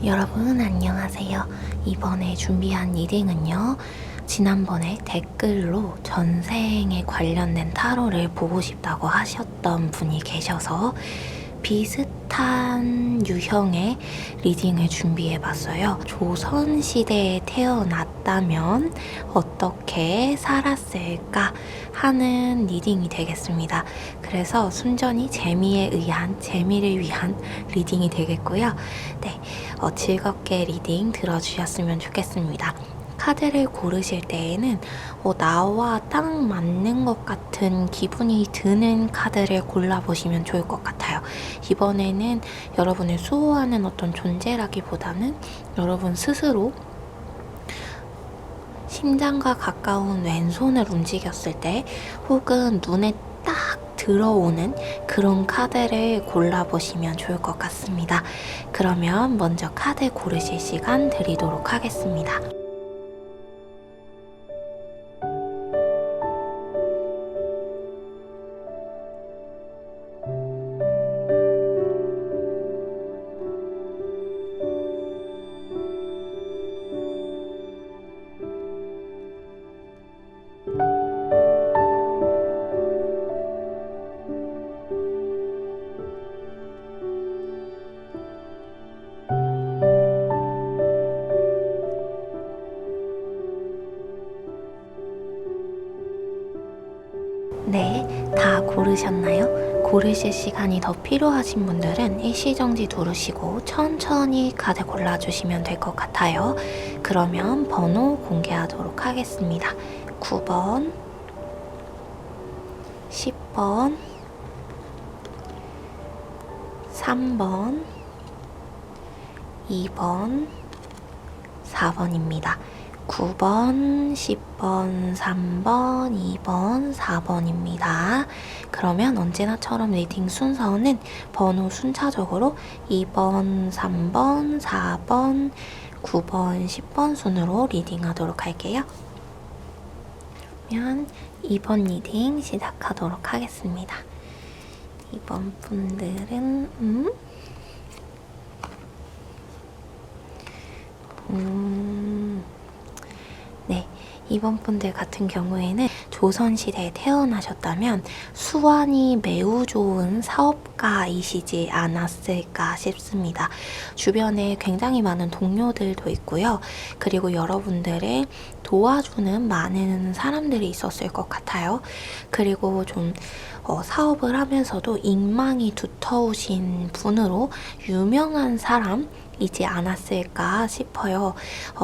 여러분 안녕하세요. 이번에 준비한 리딩은요. 지난번에 댓글로 전생에 관련된 타로를 보고 싶다고 하셨던 분이 계셔서 비슷한 유형의 리딩을 준비해봤어요. 조선시대에 태어났다면 어떻게 살았을까 하는 리딩이 되겠습니다. 그래서 순전히 재미를 위한 리딩이 되겠고요. 네, 즐겁게 리딩 들어주셨으면 좋겠습니다. 카드를 고르실 때에는 나와 딱 맞는 것 같은 기분이 드는 카드를 골라보시면 좋을 것 같아요. 이번에는 여러분을 수호하는 어떤 존재라기보다는 여러분 스스로 심장과 가까운 왼손을 움직였을 때 혹은 눈에 딱 들어오는 그런 카드를 골라보시면 좋을 것 같습니다. 그러면 먼저 카드 고르실 시간 드리도록 하겠습니다. 네, 다 고르셨나요? 고르실 시간이 더 필요하신 분들은 일시정지 누르시고 천천히 카드 골라주시면 될 것 같아요. 그러면 번호 공개하도록 하겠습니다. 9번, 10번, 3번, 2번, 4번입니다. 9번, 10번, 3번, 2번, 4번입니다. 그러면 언제나처럼 리딩 순서는 번호 순차적으로 2번, 3번, 4번, 9번, 10번 순으로 리딩하도록 할게요. 그러면 2번 리딩 시작하도록 하겠습니다. 2번 분들은 네, 이번 분들 같은 경우에는 조선시대에 태어나셨다면 수완이 매우 좋은 사업가이시지 않았을까 싶습니다. 주변에 굉장히 많은 동료들도 있고요. 그리고 여러분들의 도와주는 많은 사람들이 있었을 것 같아요. 그리고 좀 사업을 하면서도 인망이 두터우신 분으로 유명한 사람이지 않았을까 싶어요.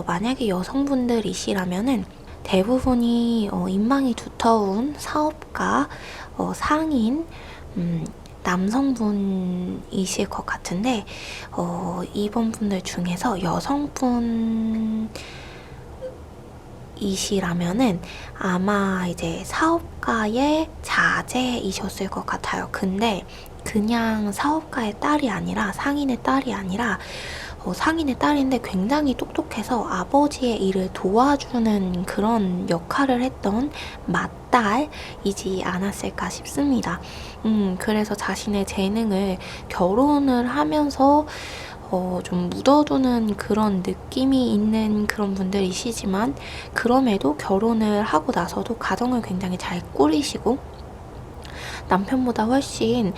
만약에 여성분들이시라면은 대부분이 인망이 두터운 사업가, 상인, 남성분이실 것 같은데 이번 분들 중에서 여성분이시라면은 아마 이제 사업가의 자제이셨을 것 같아요. 근데 그냥 사업가의 딸이 아니라 상인의 딸이 아니라 상인의 딸인데 굉장히 똑똑해서 아버지의 일을 도와주는 그런 역할을 했던 맏딸이지 않았을까 싶습니다. 그래서 자신의 재능을 결혼을 하면서 좀 묻어두는 그런 느낌이 있는 그런 분들이시지만 그럼에도 결혼을 하고 나서도 가정을 굉장히 잘 꾸리시고 남편보다 훨씬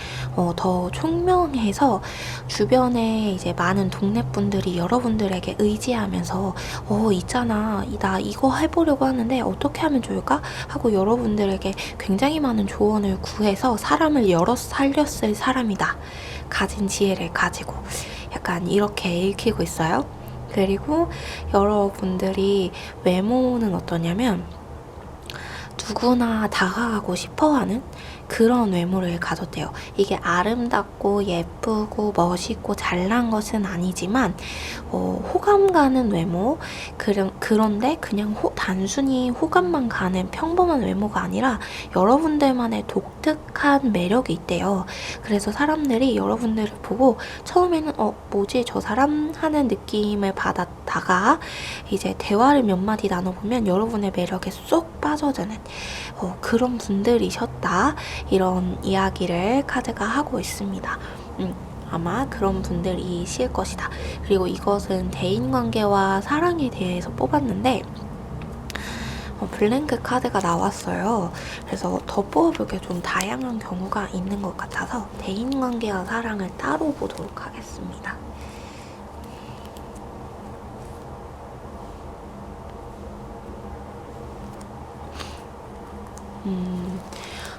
더 총명해서 주변에 이제 많은 동네 분들이 여러분들에게 의지하면서 있잖아, 나 이거 해보려고 하는데 어떻게 하면 좋을까? 하고 여러분들에게 굉장히 많은 조언을 구해서 사람을 여러 살렸을 사람이다. 가진 지혜를 가지고 약간 이렇게 읽히고 있어요. 그리고 여러분들이 외모는 어떠냐면 누구나 다가가고 싶어하는 그런 외모를 가졌대요. 이게 아름답고 예쁘고 멋있고 잘난 것은 아니지만 호감 가는 외모, 그런데 그냥 단순히 호감만 가는 평범한 외모가 아니라 여러분들만의 독특한 매력이 있대요. 그래서 사람들이 여러분들을 보고 처음에는 뭐지 저 사람 하는 느낌을 받았다가 이제 대화를 몇 마디 나눠보면 여러분의 매력에 쏙 빠져드는 그런 분들이셨다, 이런 이야기를 카드가 하고 있습니다. 아마 그런 분들이실 것이다. 그리고 이것은 대인관계와 사랑에 대해서 뽑았는데 블랭크 카드가 나왔어요. 그래서 더 뽑아볼게 좀 다양한 경우가 있는 것 같아서 대인관계와 사랑을 따로 보도록 하겠습니다.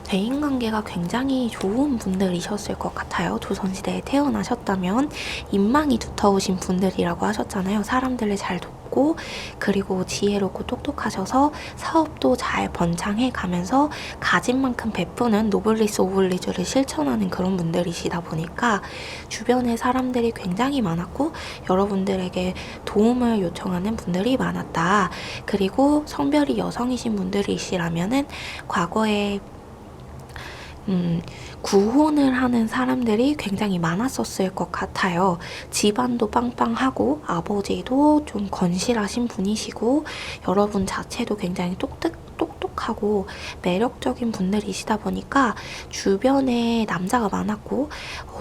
대인관계가 굉장히 좋은 분들이셨을 것 같아요. 조선시대에 태어나셨다면 인망이 두터우신 분들이라고 하셨잖아요. 사람들을 잘 돕고 그리고 지혜롭고 똑똑하셔서 사업도 잘 번창해 가면서 가진 만큼 베푸는 노블리스 오블리주를 실천하는 그런 분들이시다 보니까 주변에 사람들이 굉장히 많았고 여러분들에게 도움을 요청하는 분들이 많았다. 그리고 성별이 여성이신 분들이시라면은 과거에 구혼을 하는 사람들이 굉장히 많았었을 것 같아요. 집안도 빵빵하고 아버지도 좀 건실하신 분이시고 여러분 자체도 굉장히 똑똑하고 매력적인 분들이시다 보니까 주변에 남자가 많았고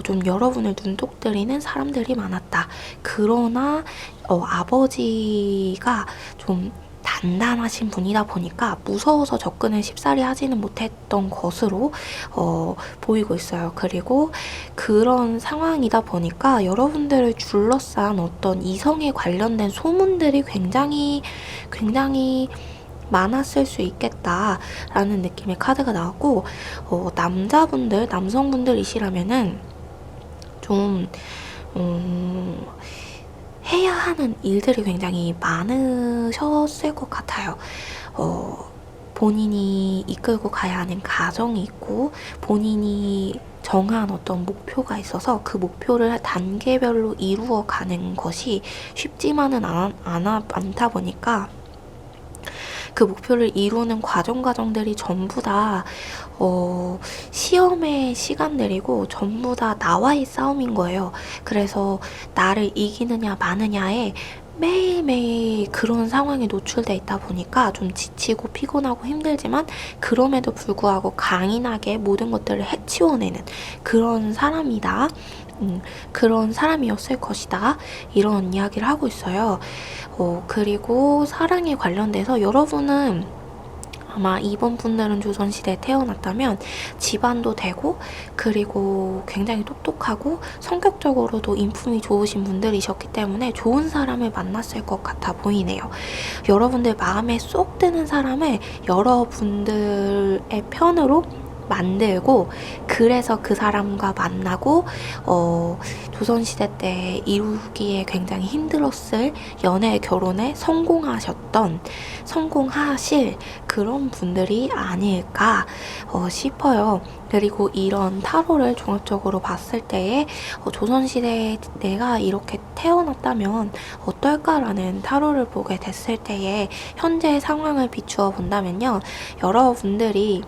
좀 여러분을 눈독 들이는 사람들이 많았다. 그러나 아버지가 좀 단단하신 분이다 보니까 무서워서 접근을 쉽사리 하지는 못했던 것으로 보이고 있어요. 그리고 그런 상황이다 보니까 여러분들을 둘러싼 어떤 이성에 관련된 소문들이 굉장히 많았을 수 있겠다라는 느낌의 카드가 나왔고 남성분들이시라면은 좀 해야 하는 일들이 굉장히 많으셨을 것 같아요. 본인이 이끌고 가야 하는 가정이 있고 본인이 정한 어떤 목표가 있어서 그 목표를 단계별로 이루어가는 것이 쉽지만은 않다 보니까 그 목표를 이루는 과정들이 전부 다 시험의 시간들이고 전부 다 나와의 싸움인 거예요. 그래서 나를 이기느냐 마느냐에 매일매일 그런 상황에 노출돼 있다 보니까 좀 지치고 피곤하고 힘들지만 그럼에도 불구하고 강인하게 모든 것들을 해치워내는 그런 사람이다. 그런 사람이었을 것이다. 이런 이야기를 하고 있어요. 그리고 사랑에 관련돼서 여러분은 아마 이번 분들은 조선시대에 태어났다면 집안도 되고 그리고 굉장히 똑똑하고 성격적으로도 인품이 좋으신 분들이셨기 때문에 좋은 사람을 만났을 것 같아 보이네요. 여러분들 마음에 쏙 드는 사람을 여러분들의 편으로 만들고 그래서 그 사람과 만나고 조선시대 때 이루기에 굉장히 힘들었을 연애 결혼에 성공하실 그런 분들이 아닐까 싶어요. 그리고 이런 타로를 종합적으로 봤을 때에 조선시대에 내가 이렇게 태어났다면 어떨까라는 타로를 보게 됐을 때에 현재의 상황을 비추어 본다면요. 여러분들이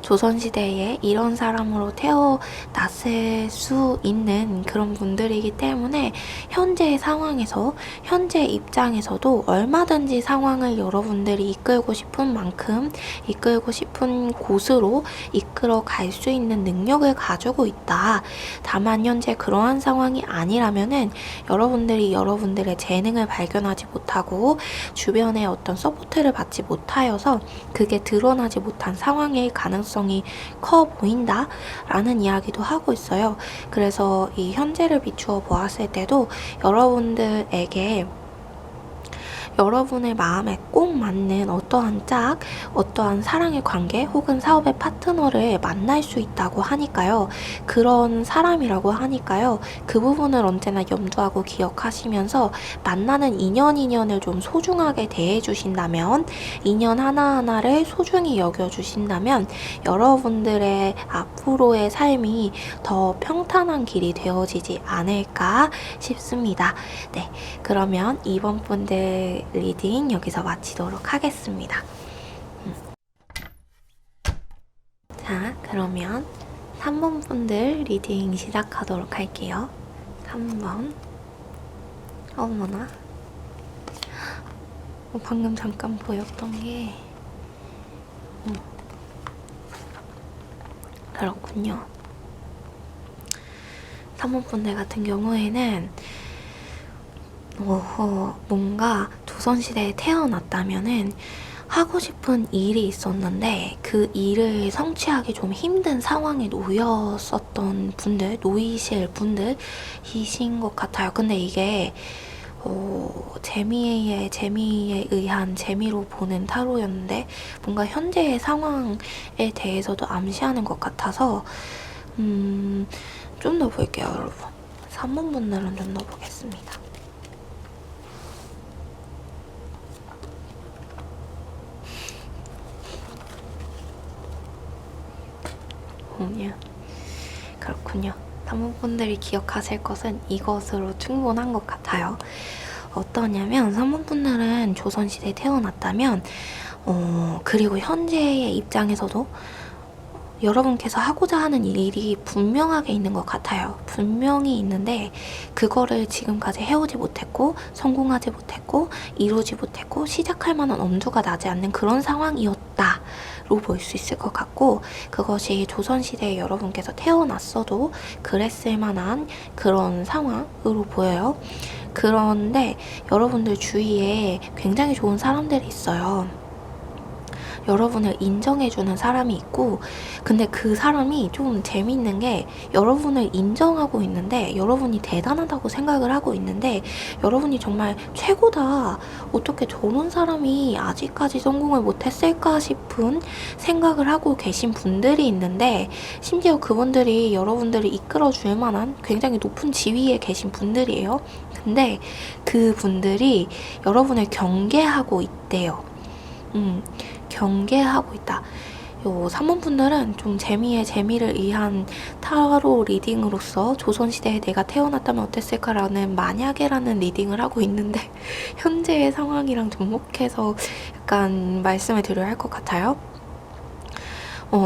조선시대에 이런 사람으로 태어났을 수 있는 그런 분들이기 때문에 현재의 상황에서 현재 입장에서도 얼마든지 상황을 여러분들이 이끌고 싶은 만큼 이끌고 싶은 곳으로 이끌어 갈 수 있는 능력을 가지고 있다. 다만 현재 그러한 상황이 아니라면은 여러분들이 여러분들의 재능을 발견하지 못하고 주변에 어떤 서포트를 받지 못하여서 그게 드러나지 못한 상황일 가능성이 커 보인다 라는 이야기도 하고 있어요. 그래서 이 현재를 비추어 보았을 때도 여러분들에게 여러분의 마음에 꼭 맞는 어떠한 사랑의 관계 혹은 사업의 파트너를 만날 수 있다고 하니까요. 그런 사람이라고 하니까요. 그 부분을 언제나 염두하고 기억하시면서 만나는 인연을 좀 소중하게 대해주신다면 인연 하나하나를 소중히 여겨주신다면 여러분들의 앞으로의 삶이 더 평탄한 길이 되어지지 않을까 싶습니다. 네, 그러면 이번 분들 리딩 여기서 마치도록 하겠습니다. 자, 그러면 3번 분들 리딩 시작하도록 할게요. 3번. 어머나. 방금 잠깐 보였던 게 그렇군요. 3번분들 같은 경우에는 뭔가 조선시대에 태어났다면은 하고 싶은 일이 있었는데 그 일을 성취하기 좀 힘든 상황에 놓였었던 분들, 놓이실 분들이신 것 같아요. 근데 이게 재미에 의한 재미로 보는 타로였는데 뭔가 현재의 상황에 대해서도 암시하는 것 같아서 좀 더 볼게요, 여러분. 3번 분들은 좀 더 보겠습니다. 그렇군요. 3번 분들이 기억하실 것은 이것으로 충분한 것 같아요. 어떠냐면 3번 분들은 조선시대에 태어났다면 그리고 현재의 입장에서도 여러분께서 하고자 하는 일이 분명하게 있는 것 같아요. 분명히 있는데 그거를 지금까지 해오지 못했고 성공하지 못했고 이루지 못했고 시작할 만한 엄두가 나지 않는 그런 상황이었다로 볼 수 있을 것 같고, 그것이 조선시대에 여러분께서 태어났어도 그랬을 만한 그런 상황으로 보여요. 그런데 여러분들 주위에 굉장히 좋은 사람들이 있어요. 여러분을 인정해주는 사람이 있고, 근데 그 사람이 좀 재미있는 게 여러분을 인정하고 있는데 여러분이 대단하다고 생각을 하고 있는데 여러분이 정말 최고다, 어떻게 저런 사람이 아직까지 성공을 못했을까 싶은 생각을 하고 계신 분들이 있는데, 심지어 그분들이 여러분들을 이끌어줄 만한 굉장히 높은 지위에 계신 분들이에요. 근데 그분들이 여러분을 경계하고 있대요. 경계하고 있다. 요 3번 분들은 좀 재미에 재미를 의한 타로 리딩으로서 조선시대에 내가 태어났다면 어땠을까라는 만약에라는 리딩을 하고 있는데 현재의 상황이랑 접목해서 약간 말씀을 드려야 할 것 같아요.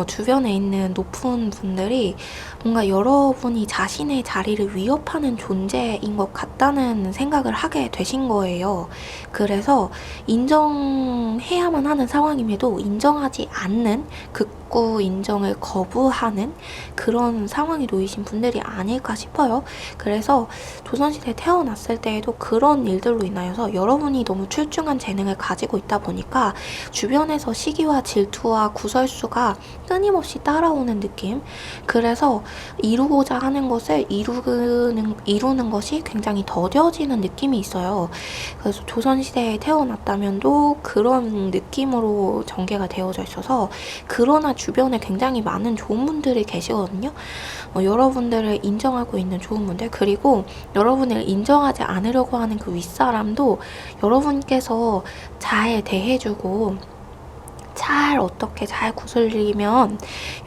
주변에 있는 높은 분들이 뭔가 여러분이 자신의 자리를 위협하는 존재인 것 같다는 생각을 하게 되신 거예요. 그래서 인정해야만 하는 상황임에도 인정하지 않는, 극구 인정을 거부하는 그런 상황에 놓이신 분들이 아닐까 싶어요. 그래서 조선시대에 태어났을 때에도 그런 일들로 인하여서 여러분이 너무 출중한 재능을 가지고 있다 보니까 주변에서 시기와 질투와 구설수가 끊임없이 따라오는 느낌. 그래서 이루고자 하는 것을 이루는 것이 굉장히 더뎌지는 느낌이 있어요. 그래서 조선시대에 태어났다면도 그런 느낌으로 전개가 되어져 있어서, 그러나 주변에 굉장히 많은 좋은 분들이 계시거든요. 여러분들을 인정하고 있는 좋은 분들, 그리고 여러분을 인정하지 않으려고 하는 그 윗사람도 여러분께서 잘 대해주고 어떻게 잘 구슬리면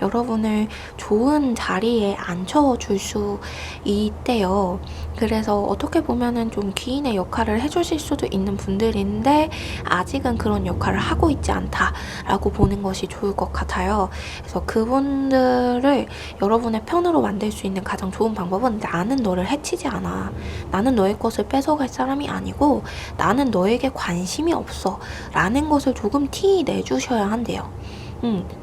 여러분을 좋은 자리에 앉혀줄 수 있대요. 그래서 어떻게 보면은 좀 귀인의 역할을 해주실 수도 있는 분들인데 아직은 그런 역할을 하고 있지 않다라고 보는 것이 좋을 것 같아요. 그래서 그분들을 여러분의 편으로 만들 수 있는 가장 좋은 방법은, 나는 너를 해치지 않아, 나는 너의 것을 뺏어갈 사람이 아니고 나는 너에게 관심이 없어 라는 것을 조금 티 내주셔야 한대요.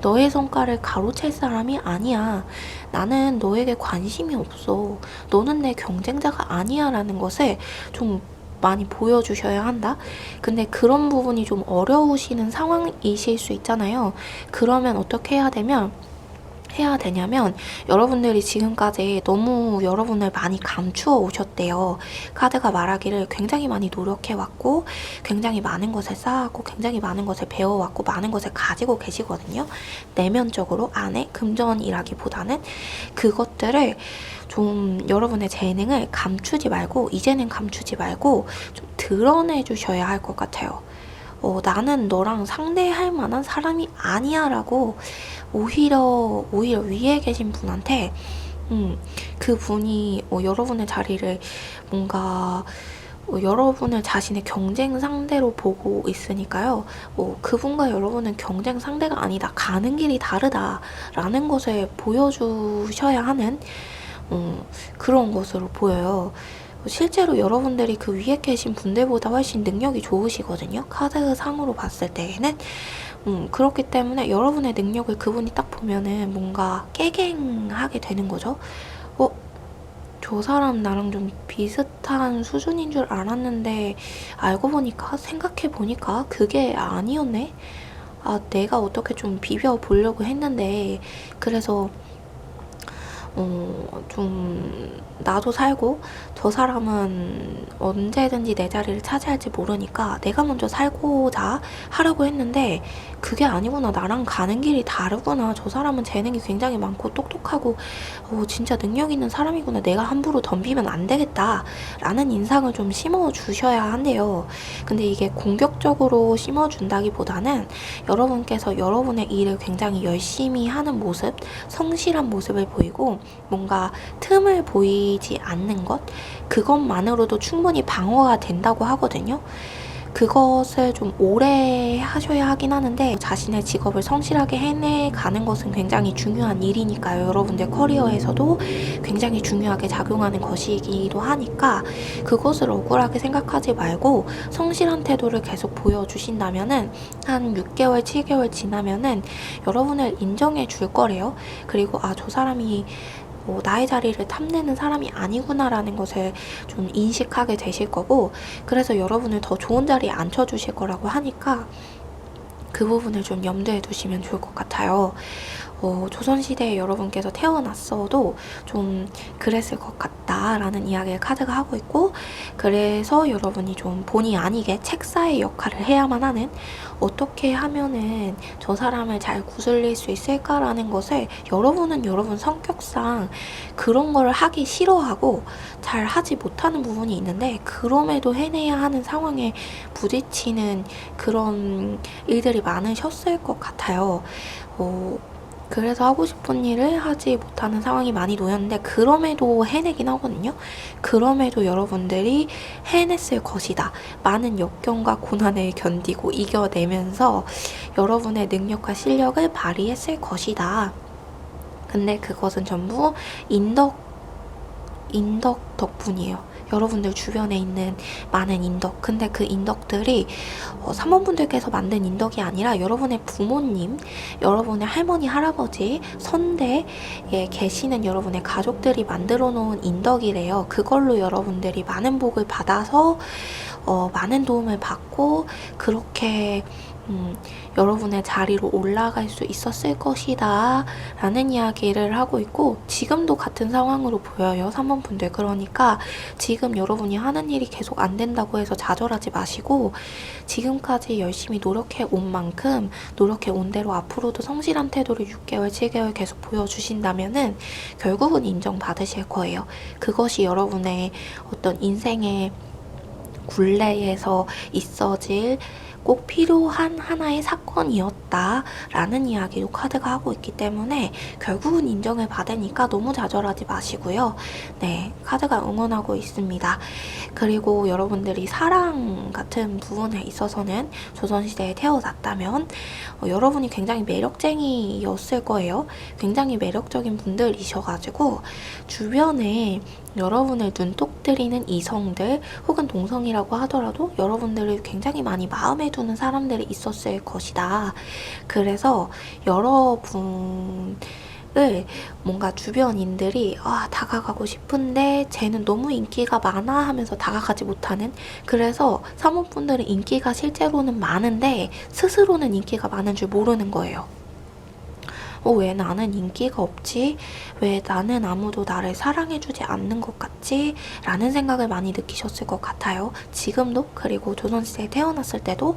너의 성과를 가로챌 사람이 아니야. 나는 너에게 관심이 없어. 너는 내 경쟁자가 아니야 라는 것을 좀 많이 보여주셔야 한다. 근데 그런 부분이 좀 어려우시는 상황이실 수 있잖아요. 그러면 어떻게 해야 되냐면 여러분들이 지금까지 너무 여러분을 많이 감추어 오셨대요. 카드가 말하기를 굉장히 많이 노력해왔고 굉장히 많은 것을 쌓았고 굉장히 많은 것을 배워왔고 많은 것을 가지고 계시거든요. 내면적으로 안에 금전이라기보다는 그것들을 좀, 여러분의 재능을 이제는 감추지 말고 좀 드러내 주셔야 할 것 같아요. 나는 너랑 상대할 만한 사람이 아니야 라고 오히려 위에 계신 분한테 그분이 여러분의 자리를 뭔가 여러분을 자신의 경쟁 상대로 보고 있으니까요. 그분과 여러분은 경쟁 상대가 아니다, 가는 길이 다르다 라는 것을 보여주셔야 하는 그런 것으로 보여요. 실제로 여러분들이 그 위에 계신 분들보다 훨씬 능력이 좋으시거든요. 카드상으로 봤을 때에는. 그렇기 때문에 여러분의 능력을 그분이 딱 보면은 뭔가 깨갱하게 되는 거죠. 저 사람 나랑 좀 비슷한 수준인 줄 알았는데 알고 보니까 생각해 보니까 그게 아니었네. 아, 내가 어떻게 좀 비벼 보려고 했는데 그래서 좀 나도 살고 저 사람은 언제든지 내 자리를 차지할지 모르니까 내가 먼저 살고자 하려고 했는데 그게 아니구나. 나랑 가는 길이 다르구나. 저 사람은 재능이 굉장히 많고 똑똑하고 진짜 능력 있는 사람이구나. 내가 함부로 덤비면 안 되겠다. 라는 인상을 좀 심어주셔야 한대요. 근데 이게 공격적으로 심어준다기보다는 여러분께서 여러분의 일을 굉장히 열심히 하는 모습, 성실한 모습을 보이고 뭔가 틈을 보이지 않는 것, 그것만으로도 충분히 방어가 된다고 하거든요. 그것을 좀 오래 하셔야 하긴 하는데 자신의 직업을 성실하게 해내가는 것은 굉장히 중요한 일이니까요. 여러분들 커리어에서도 굉장히 중요하게 작용하는 것이기도 하니까 그것을 억울하게 생각하지 말고 성실한 태도를 계속 보여주신다면은 한 6개월, 7개월 지나면은 여러분을 인정해 줄 거래요. 그리고 아, 저 사람이 나의 자리를 탐내는 사람이 아니구나라는 것을 좀 인식하게 되실 거고, 그래서 여러분을 더 좋은 자리에 앉혀주실 거라고 하니까 그 부분을 좀 염두에 두시면 좋을 것 같아요. 조선시대에 여러분께서 태어났어도 좀 그랬을 것 같다라는 이야기를 카드가 하고 있고, 그래서 여러분이 좀 본의 아니게 책사의 역할을 해야만 하는, 어떻게 하면은 저 사람을 잘 구슬릴 수 있을까라는 것을 여러분은 여러분 성격상 그런 걸 하기 싫어하고 잘 하지 못하는 부분이 있는데 그럼에도 해내야 하는 상황에 부딪히는 그런 일들이 많으셨을 것 같아요. 그래서 하고 싶은 일을 하지 못하는 상황이 많이 놓였는데 그럼에도 해내긴 하거든요. 그럼에도 여러분들이 해냈을 것이다. 많은 역경과 고난을 견디고 이겨내면서 여러분의 능력과 실력을 발휘했을 것이다. 근데 그것은 전부 인덕 덕분이에요. 여러분들 주변에 있는 많은 인덕. 근데 그 인덕들이 사모분들께서 만든 인덕이 아니라 여러분의 부모님, 여러분의 할머니, 할아버지, 선대에 계시는 여러분의 가족들이 만들어 놓은 인덕이래요. 그걸로 여러분들이 많은 복을 받아서 많은 도움을 받고 그렇게 여러분의 자리로 올라갈 수 있었을 것이다 라는 이야기를 하고 있고, 지금도 같은 상황으로 보여요, 사모분들. 그러니까 지금 여러분이 하는 일이 계속 안 된다고 해서 좌절하지 마시고 지금까지 열심히 노력해 온 만큼 노력해 온 대로 앞으로도 성실한 태도를 6개월, 7개월 계속 보여주신다면은 결국은 인정받으실 거예요. 그것이 여러분의 어떤 인생의 굴레에서 있어질 꼭 필요한 하나의 사건이었다라는 이야기도 카드가 하고 있기 때문에 결국은 인정을 받으니까 너무 좌절하지 마시고요. 네, 카드가 응원하고 있습니다. 그리고 여러분들이 사랑 같은 부분에 있어서는 조선시대에 태어났다면 여러분이 굉장히 매력쟁이였을 거예요. 굉장히 매력적인 분들이셔가지고 주변에 여러분을 눈독 들이는 이성들 혹은 동성이라고 하더라도 여러분들을 굉장히 많이 마음에 두는 사람들이 있었을 것이다. 그래서 여러분을 뭔가 주변인들이 다가가고 싶은데 쟤는 너무 인기가 많아 하면서 다가가지 못하는, 그래서 사모분들은 인기가 실제로는 많은데 스스로는 인기가 많은 줄 모르는 거예요. 왜 나는 인기가 없지? 왜 나는 아무도 나를 사랑해주지 않는 것 같지? 라는 생각을 많이 느끼셨을 것 같아요. 지금도, 그리고 조선시대에 태어났을 때도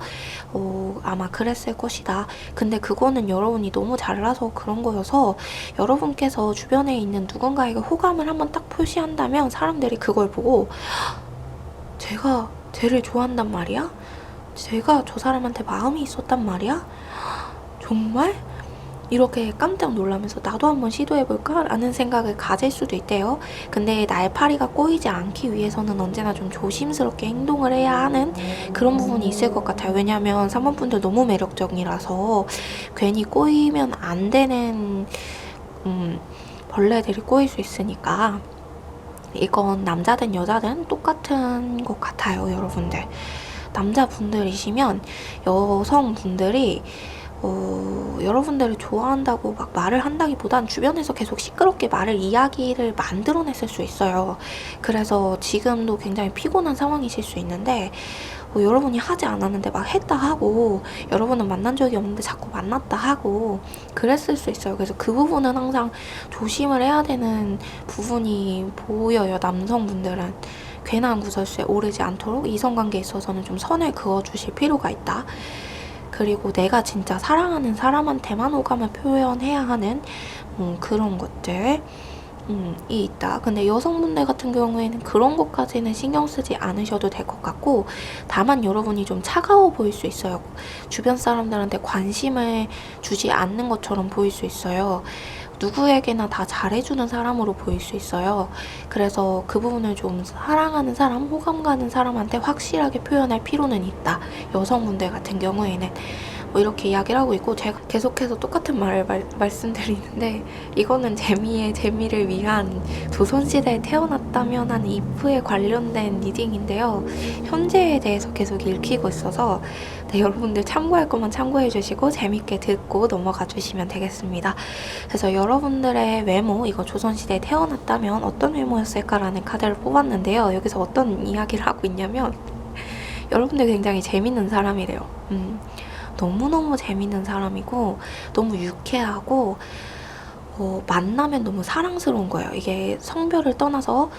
아마 그랬을 것이다. 근데 그거는 여러분이 너무 잘나서 그런 거여서 여러분께서 주변에 있는 누군가에게 호감을 한번 딱 표시한다면 사람들이 그걸 보고 제가 쟤를 좋아한단 말이야? 제가 저 사람한테 마음이 있었단 말이야? 정말? 이렇게 깜짝 놀라면서 나도 한번 시도해볼까? 라는 생각을 가질 수도 있대요. 근데 날파리가 꼬이지 않기 위해서는 언제나 좀 조심스럽게 행동을 해야 하는 그런 부분이 있을 것 같아요. 왜냐면 사모분들 너무 매력적이라서 괜히 꼬이면 안 되는 벌레들이 꼬일 수 있으니까 이건 남자든 여자든 똑같은 것 같아요, 여러분들. 남자분들이시면 여성분들이 여러분들을 좋아한다고 막 말을 한다기보단 주변에서 계속 시끄럽게 이야기를 만들어냈을 수 있어요. 그래서 지금도 굉장히 피곤한 상황이실 수 있는데 여러분이 하지 않았는데 막 했다 하고, 여러분은 만난 적이 없는데 자꾸 만났다 하고 그랬을 수 있어요. 그래서 그 부분은 항상 조심을 해야 되는 부분이 보여요. 남성분들은 괜한 구설수에 오르지 않도록 이성관계에 있어서는 좀 선을 그어주실 필요가 있다. 그리고 내가 진짜 사랑하는 사람한테만 호감을 표현해야 하는 그런 것들 이 있다. 근데 여성분들 같은 경우에는 그런 것까지는 신경 쓰지 않으셔도 될 것 같고, 다만 여러분이 좀 차가워 보일 수 있어요. 주변 사람들한테 관심을 주지 않는 것처럼 보일 수 있어요. 누구에게나 다 잘해주는 사람으로 보일 수 있어요. 그래서 그 부분을 좀 사랑하는 사람, 호감 가는 사람한테 확실하게 표현할 필요는 있다. 여성분들 같은 경우에는 이렇게 이야기를 하고 있고, 제가 계속해서 똑같은 말을 말씀드리는데, 이거는 재미를 위한 조선시대에 태어났다면 하는 if에 관련된 리딩인데요. 현재에 대해서 계속 읽히고 있어서 여러분들 참고할 것만 참고해 주시고 재밌게 듣고 넘어가 주시면 되겠습니다. 그래서 여러분들의 외모, 이거 조선시대에 태어났다면 어떤 외모였을까라는 카드를 뽑았는데요. 여기서 어떤 이야기를 하고 있냐면, 여러분들 굉장히 재밌는 사람이래요. 너무너무 재밌는 사람이고 너무 유쾌하고 만나면 너무 사랑스러운 거예요. 이게 성별을 떠나서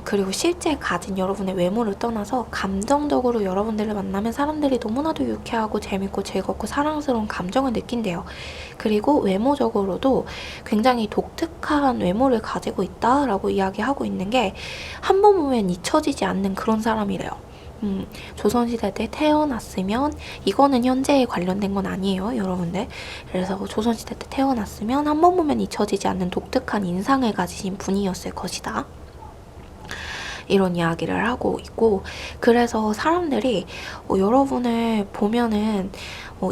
그리고 실제 가진 여러분의 외모를 떠나서 감정적으로 여러분들을 만나면 사람들이 너무나도 유쾌하고 재밌고 즐겁고 사랑스러운 감정을 느낀대요. 그리고 외모적으로도 굉장히 독특한 외모를 가지고 있다라고 이야기하고 있는 게, 한 번 보면 잊혀지지 않는 그런 사람이래요. 조선시대 때 태어났으면, 이거는 현재에 관련된 건 아니에요, 여러분들. 그래서 조선시대 때 태어났으면 한 번 보면 잊혀지지 않는 독특한 인상을 가지신 분이었을 것이다. 이런 이야기를 하고 있고, 그래서 사람들이 여러분을 보면은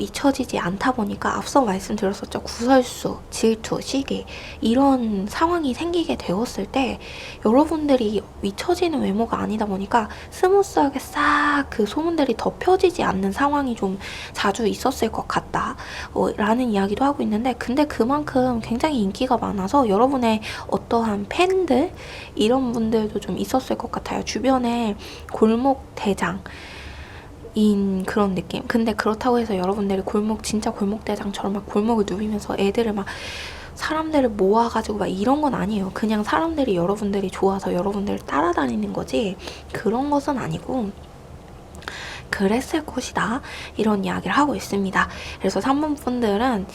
잊혀지지 않다 보니까, 앞서 말씀드렸었죠. 구설수, 질투, 시기 이런 상황이 생기게 되었을 때 여러분들이 잊혀지는 외모가 아니다 보니까 스무스하게 싹 그 소문들이 덮여지지 않는 상황이 좀 자주 있었을 것 같다 라는 이야기도 하고 있는데, 근데 그만큼 굉장히 인기가 많아서 여러분의 어떠한 팬들 이런 분들도 좀 있었을 것 같아요. 주변에 골목 대장 인 그런 느낌. 근데 그렇다고 해서 여러분들이 진짜 골목대장처럼 막 골목을 누비면서 애들을 막 사람들을 모아가지고 막 이런 건 아니에요. 그냥 사람들이 여러분들이 좋아서 여러분들을 따라다니는 거지, 그런 것은 아니고 그랬을 것이다, 이런 이야기를 하고 있습니다. 그래서 3번 분들은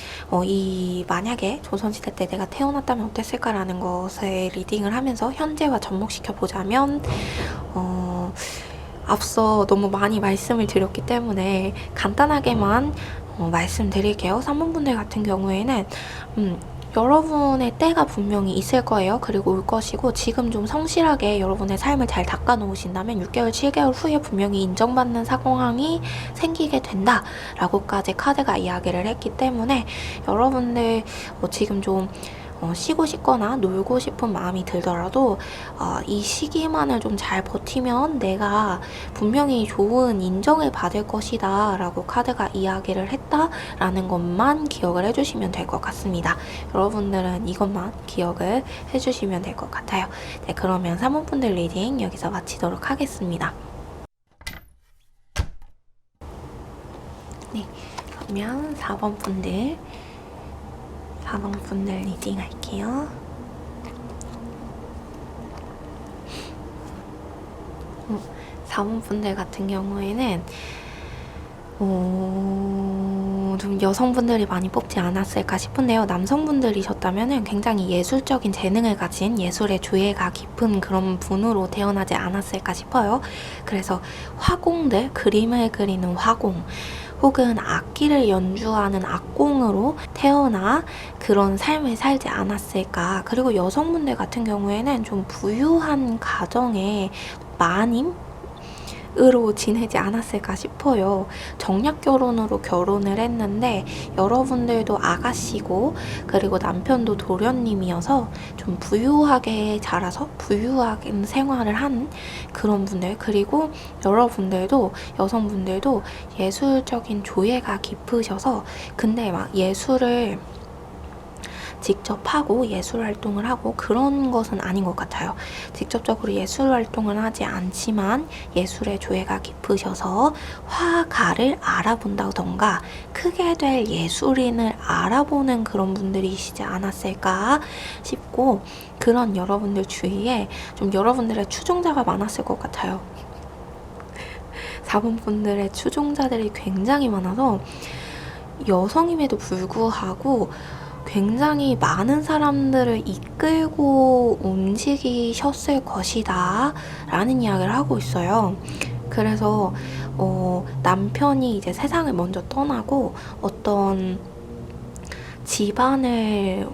만약에 조선시대 때 내가 태어났다면 어땠을까라는 것을 리딩을 하면서 현재와 접목시켜 보자면, 앞서 너무 많이 말씀을 드렸기 때문에 간단하게만 말씀드릴게요. 3번 분들 같은 경우에는 여러분의 때가 분명히 있을 거예요. 그리고 올 것이고, 지금 좀 성실하게 여러분의 삶을 잘 닦아 놓으신다면 6개월, 7개월 후에 분명히 인정받는 상황이 생기게 된다 라고까지 카드가 이야기를 했기 때문에, 여러분들 지금 좀 쉬고 싶거나 놀고 싶은 마음이 들더라도 이 시기만을 좀 잘 버티면 내가 분명히 좋은 인정을 받을 것이다 라고 카드가 이야기를 했다라는 것만 기억을 해주시면 될 것 같습니다. 여러분들은 이것만 기억을 해주시면 될 것 같아요. 네, 그러면 3번분들 리딩 여기서 마치도록 하겠습니다. 네, 그러면 4번분들 리딩 할게요. 4번 분들 같은 경우에는 좀 여성분들이 많이 뽑지 않았을까 싶은데요. 남성분들이셨다면 굉장히 예술적인 재능을 가진, 예술의 조예가 깊은 그런 분으로 태어나지 않았을까 싶어요. 그래서 화공들, 그림을 그리는 화공, 혹은 악기를 연주하는 악공으로 태어나 그런 삶을 살지 않았을까. 그리고 여성분들 같은 경우에는 좀 부유한 가정의 마님? 으로 지내지 않았을까 싶어요. 정략 결혼으로 결혼을 했는데 여러분들도 아가씨고 그리고 남편도 도련님이어서 좀 부유하게 자라서 부유한 생활을 한 그런 분들, 그리고 여러분들도 여성분들도 예술적인 조예가 깊으셔서 근데 막 예술을 직접 하고 예술 활동을 하고 그런 것은 아닌 것 같아요. 직접적으로 예술 활동을 하지 않지만 예술의 조예가 깊으셔서 화가를 알아본다던가 크게 될 예술인을 알아보는 그런 분들이시지 않았을까 싶고, 그런 여러분들 주위에 좀 여러분들의 추종자가 많았을 것 같아요. 4번분들의 추종자들이 굉장히 많아서 여성임에도 불구하고 굉장히 많은 사람들을 이끌고 움직이셨을 것이다 라는 이야기를 하고 있어요. 그래서 남편이 이제 세상을 먼저 떠나고 어떤 집안을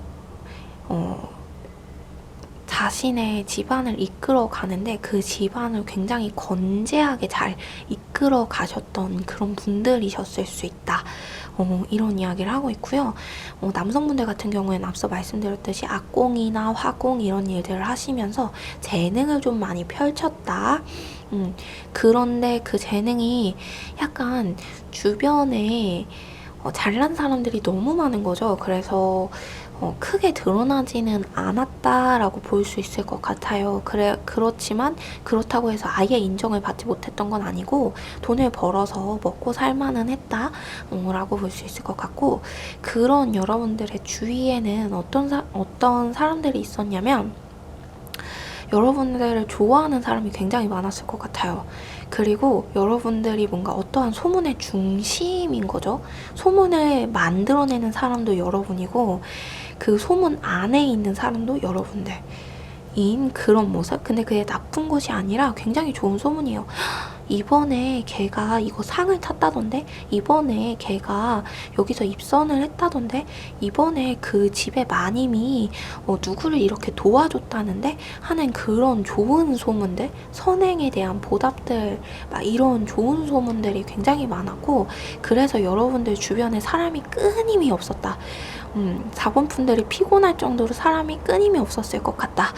자신의 집안을 이끌어 가는데 그 집안을 굉장히 건재하게 잘 이끌어 가셨던 그런 분들이셨을 수 있다. 이런 이야기를 하고 있고요. 남성분들 같은 경우에는 앞서 말씀드렸듯이 악공이나 화공 이런 일들을 하시면서 재능을 좀 많이 펼쳤다. 그런데 그 재능이 약간 주변에 잘난 사람들이 너무 많은 거죠. 그래서 크게 드러나지는 않았다라고 볼 수 있을 것 같아요. 그렇지만 그렇다고 해서 아예 인정을 받지 못했던 건 아니고 돈을 벌어서 먹고 살만은 했다 라고 볼 수 있을 것 같고, 그런 여러분들의 주위에는 어떤 사람들이 있었냐면 여러분들을 좋아하는 사람이 굉장히 많았을 것 같아요. 그리고 여러분들이 뭔가 어떠한 소문의 중심인 거죠. 소문을 만들어내는 사람도 여러분이고 그 소문 안에 있는 사람도 여러분들인 그런 모습. 근데 그게 나쁜 것이 아니라 굉장히 좋은 소문이에요. 이번에 걔가 이거 상을 탔다던데, 이번에 걔가 여기서 입선을 했다던데, 이번에 그 집의 마님이 누구를 이렇게 도와줬다는데 하는 그런 좋은 소문들, 선행에 대한 보답들, 막 이런 좋은 소문들이 굉장히 많았고, 그래서 여러분들 주변에 사람이 끊임이 없었다. 4번분들이 피곤할 정도로 사람이 끊임이 없었을 것 같다.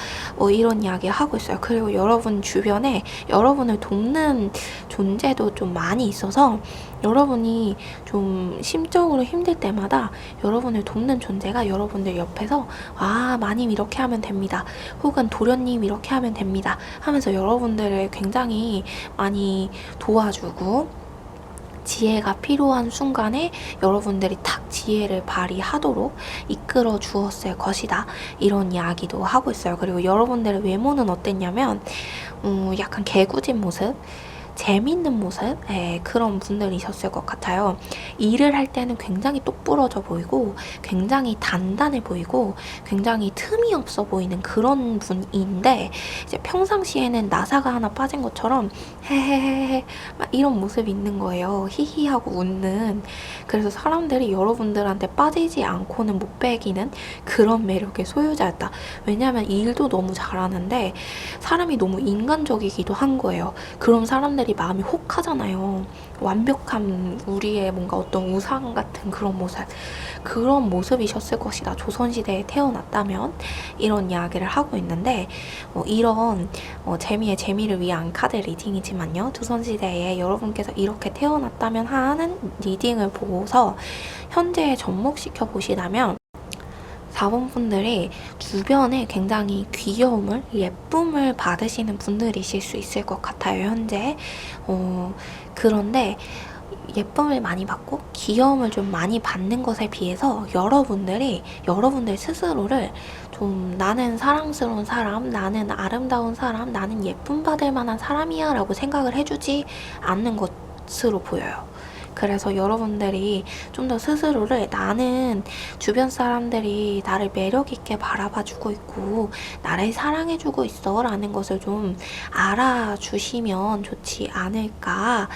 이런 이야기 하고 있어요. 그리고 여러분 주변에 여러분을 돕는 존재도 좀 많이 있어서 여러분이 좀 심적으로 힘들 때마다 여러분을 돕는 존재가 여러분들 옆에서 마님 이렇게 하면 됩니다. 혹은 도련님 이렇게 하면 됩니다. 하면서 여러분들을 굉장히 많이 도와주고 지혜가 필요한 순간에 여러분들이 탁 지혜를 발휘하도록 이끌어 주었을 것이다. 이런 이야기도 하고 있어요. 그리고 여러분들의 외모는 어땠냐면 약간 개구진 모습, 재밌는 모습, 그런 분들이셨을 것 같아요. 일을 할 때는 굉장히 똑부러져 보이고 굉장히 단단해 보이고 굉장히 틈이 없어 보이는 그런 분인데 이제 평상시에는 나사가 하나 빠진 것처럼 헤헤헤헤 막 이런 모습이 있는 거예요. 히히하고 웃는. 그래서 사람들이 여러분들한테 빠지지 않고는 못 빼기는 그런 매력의 소유자였다. 왜냐하면 일도 너무 잘하는데 사람이 너무 인간적이기도 한 거예요. 그럼 사람들이 마음이 혹하잖아요. 완벽한 우리의 뭔가 어떤 우상 같은 그런 모습이셨을 것이다. 조선시대에 태어났다면 이런 이야기를 하고 있는데 이런 재미를 위한 카드 리딩이지만요. 조선시대에 여러분께서 이렇게 태어났다면 하는 리딩을 보고서 현재에 접목시켜 보시다면 4번분들이 주변에 굉장히 귀여움을, 예쁨을 받으시는 분들이실 수 있을 것 같아요, 현재. 그런데 예쁨을 많이 받고 귀여움을 좀 많이 받는 것에 비해서 여러분들 스스로를 좀 나는 사랑스러운 사람, 나는 아름다운 사람, 나는 예쁨 받을 만한 사람이야 라고 생각을 해주지 않는 것으로 보여요. 그래서 여러분들이 좀 더 스스로를 나는 주변 사람들이 나를 매력있게 바라봐주고 있고 나를 사랑해주고 있어 라는 것을 좀 알아주시면 좋지 않을까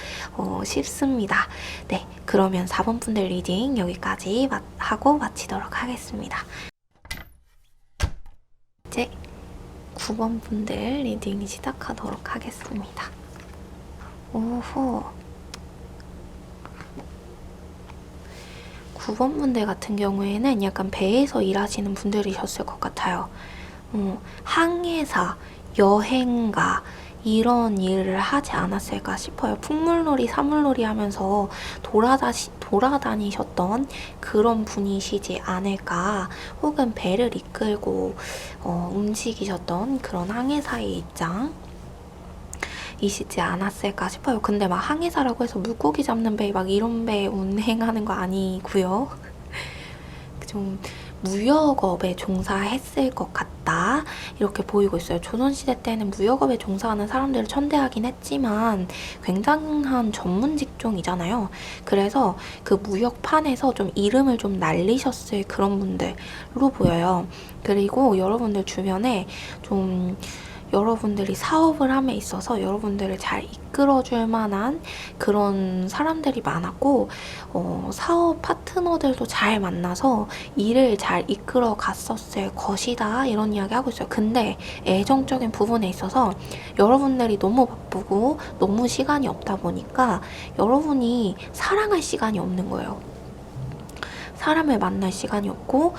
싶습니다. 네, 그러면 4번분들 리딩 여기까지 하고 마치도록 하겠습니다. 이제 9번분들 리딩 시작하도록 하겠습니다. 오호. 9번 분들 같은 경우에는 약간 배에서 일하시는 분들이셨을 것 같아요. 항해사, 여행가, 이런 일을 하지 않았을까 싶어요. 풍물놀이, 사물놀이 하면서 돌아다니셨던 그런 분이시지 않을까. 혹은 배를 이끌고 움직이셨던 그런 항해사의 입장. 이시지 않았을까 싶어요. 근데 막 항해사라고 해서 물고기 잡는 배, 막 이런 배 운행하는 거 아니고요. 좀 무역업에 종사했을 것 같다 이렇게 보이고 있어요. 조선시대 때는 무역업에 종사하는 사람들을 천대하긴 했지만 굉장한 전문 직종이잖아요. 그래서 그 무역판에서 좀 이름을 좀 날리셨을 그런 분들로 보여요. 그리고 여러분들 주변에 좀 여러분들이 사업을 함에 있어서 여러분들을 잘 이끌어줄 만한 그런 사람들이 많았고, 사업 파트너들도 잘 만나서 일을 잘 이끌어 갔었을 것이다 이런 이야기 하고 있어요. 근데 애정적인 부분에 있어서 여러분들이 너무 바쁘고 너무 시간이 없다 보니까 여러분이 사랑할 시간이 없는 거예요. 사람을 만날 시간이 없고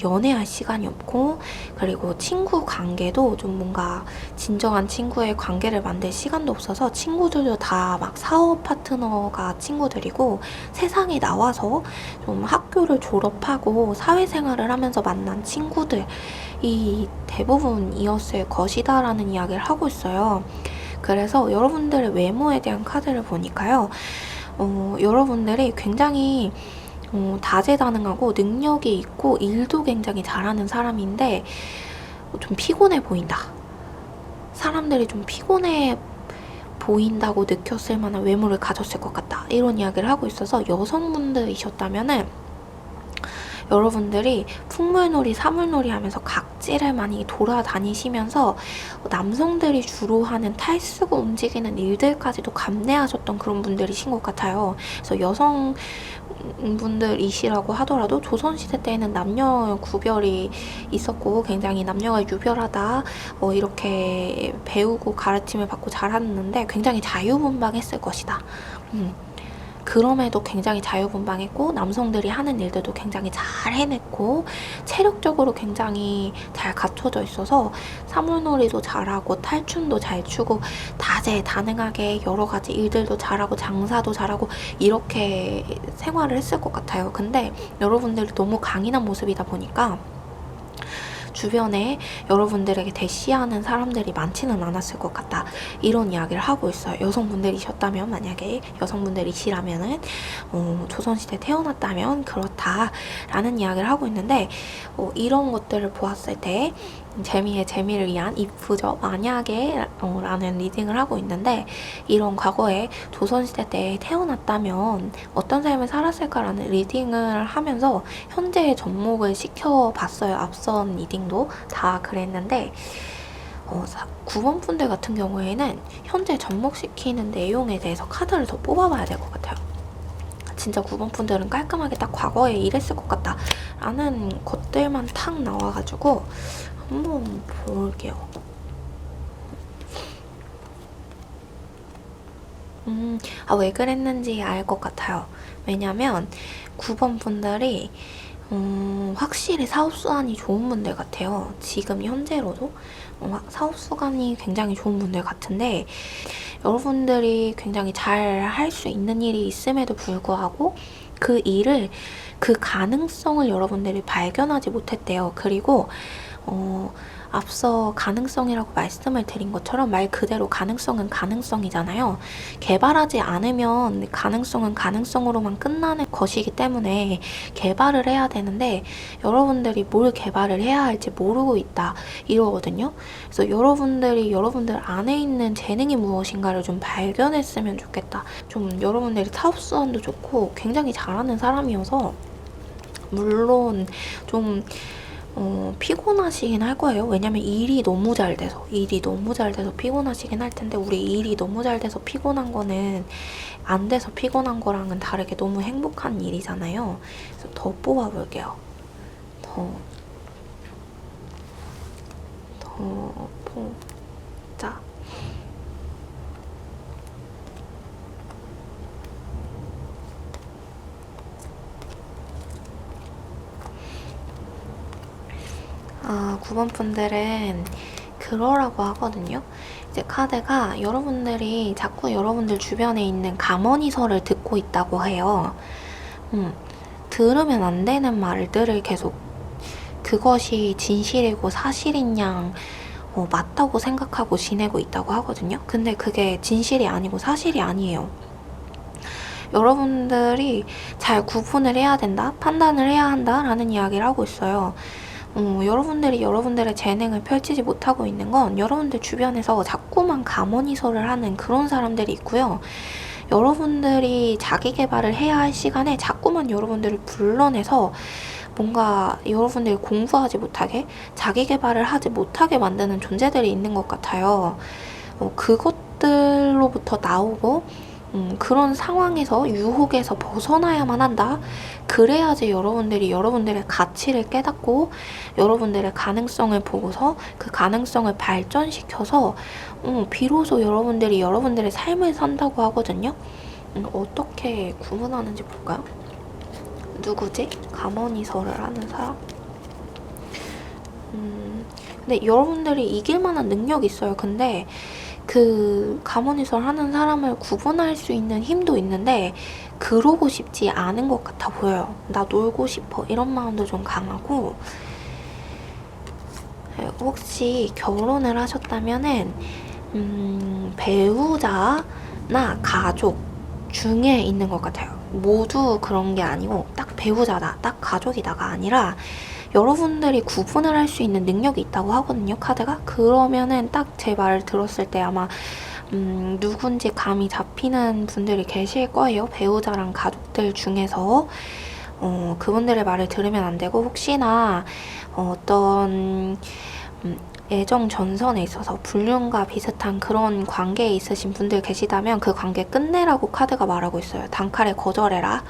연애할 시간이 없고, 그리고 친구 관계도 좀 뭔가 진정한 친구의 관계를 만들 시간도 없어서 친구들도 다 막 사업 파트너가 친구들이고, 세상에 나와서 좀 학교를 졸업하고 사회생활을 하면서 만난 친구들이 대부분이었을 것이다 라는 이야기를 하고 있어요. 그래서 여러분들의 외모에 대한 카드를 보니까요, 여러분들이 굉장히 다재다능하고 능력이 있고 일도 굉장히 잘하는 사람인데 좀 피곤해 보인다. 사람들이 좀 피곤해 보인다고 느꼈을 만한 외모를 가졌을 것 같다. 이런 이야기를 하고 있어서 여성분들이셨다면은 여러분들이 풍물놀이, 사물놀이 하면서 각지를 많이 돌아다니시면서 남성들이 주로 하는 탈수고 움직이는 일들까지도 감내하셨던 그런 분들이신 것 같아요. 그래서 여성분들이시라고 하더라도 조선시대 때에는 남녀 구별이 있었고 굉장히 남녀가 유별하다 이렇게 배우고 가르침을 받고 자랐는데 굉장히 자유분방했을 것이다. 그럼에도 굉장히 자유분방했고 남성들이 하는 일들도 굉장히 잘 해냈고 체력적으로 굉장히 잘 갖춰져 있어서 사물놀이도 잘하고 탈춤도 잘 추고 다재다능하게 여러 가지 일들도 잘하고 장사도 잘하고 이렇게 생활을 했을 것 같아요. 근데 여러분들이 너무 강인한 모습이다 보니까 주변에 여러분들에게 대시하는 사람들이 많지는 않았을 것 같다. 이런 이야기를 하고 있어요. 여성분들이셨다면, 만약에 여성분들이시라면은 조선시대 태어났다면 그렇다라는 이야기를 하고 있는데, 이런 것들을 보았을 때 재미에 재미를 위한 이프죠. 만약에 라는 리딩을 하고 있는데, 이런 과거에 조선시대 때 태어났다면 어떤 삶을 살았을까라는 리딩을 하면서 현재의 접목을 시켜봤어요. 앞선 리딩도 다 그랬는데 9번 분들 같은 경우에는 현재 접목시키는 내용에 대해서 카드를 더 뽑아봐야 될 것 같아요. 진짜 9번 분들은 깔끔하게 딱 과거에 이랬을 것 같다 라는 것들만 탁 나와가지고 한번 볼게요. 왜 그랬는지 알 것 같아요. 왜냐면 9번 분들이 확실히 사업수완이 좋은 분들 같아요. 지금 현재로도 사업수완이 굉장히 좋은 분들 같은데, 여러분들이 굉장히 잘 할 수 있는 일이 있음에도 불구하고 그 일을, 그 가능성을 여러분들이 발견하지 못했대요. 그리고 앞서 가능성이라고 말씀을 드린 것처럼 말 그대로 가능성은 가능성이잖아요. 개발하지 않으면 가능성은 가능성으로만 끝나는 것이기 때문에 개발을 해야 되는데 여러분들이 뭘 개발을 해야 할지 모르고 있다 이러거든요. 그래서 여러분들이 여러분들 안에 있는 재능이 무엇인가를 좀 발견했으면 좋겠다. 좀 여러분들이 사업수완도 좋고 굉장히 잘하는 사람이어서 물론 좀 피곤하시긴 할 거예요. 왜냐면 일이 너무 잘 돼서 피곤하시긴 할 텐데, 우리 일이 너무 잘 돼서 피곤한 거는 안 돼서 피곤한 거랑은 다르게 너무 행복한 일이잖아요. 그래서 더 뽑아볼게요. 더 보자. 9번 분들은 그러라고 하거든요. 이제 카드가 여러분들이 자꾸 여러분들 주변에 있는 가머니설을 듣고 있다고 해요. 들으면 안 되는 말들을 계속 그것이 진실이고 사실인 양 맞다고 생각하고 지내고 있다고 하거든요. 근데 그게 진실이 아니고 사실이 아니에요. 여러분들이 잘 구분을 해야 된다, 판단을 해야 한다라는 이야기를 하고 있어요. 여러분들이 여러분들의 재능을 펼치지 못하고 있는 건 여러분들 주변에서 자꾸만 가머니설을 하는 그런 사람들이 있고요. 여러분들이 자기 개발을 해야 할 시간에 자꾸만 여러분들을 불러내서 뭔가 여러분들이 공부하지 못하게, 자기 개발을 하지 못하게 만드는 존재들이 있는 것 같아요. 그것들로부터 나오고 그런 상황에서 유혹에서 벗어나야만 한다. 그래야지 여러분들이 여러분들의 가치를 깨닫고 여러분들의 가능성을 보고서 그 가능성을 발전시켜서 비로소 여러분들이 여러분들의 삶을 산다고 하거든요. 어떻게 구분하는지 볼까요? 누구지? 가머니설을 하는 사람? 근데 여러분들이 이길 만한 능력이 있어요. 근데 그 가머니설 하는 사람을 구분할 수 있는 힘도 있는데 그러고 싶지 않은 것 같아 보여요. 나 놀고 싶어 이런 마음도 좀 강하고, 혹시 결혼을 하셨다면은 배우자나 가족 중에 있는 것 같아요. 모두 그런 게 아니고 딱 배우자다, 딱 가족이다가 아니라 여러분들이 구분을 할 수 있는 능력이 있다고 하거든요, 카드가. 그러면은 딱 제 말을 들었을 때 아마 누군지 감이 잡히는 분들이 계실 거예요. 배우자랑 가족들 중에서. 그분들의 말을 들으면 안 되고, 혹시나 어떤 애정 전선에 있어서 불륜과 비슷한 그런 관계에 있으신 분들 계시다면 그 관계 끝내라고 카드가 말하고 있어요. 단칼에 거절해라.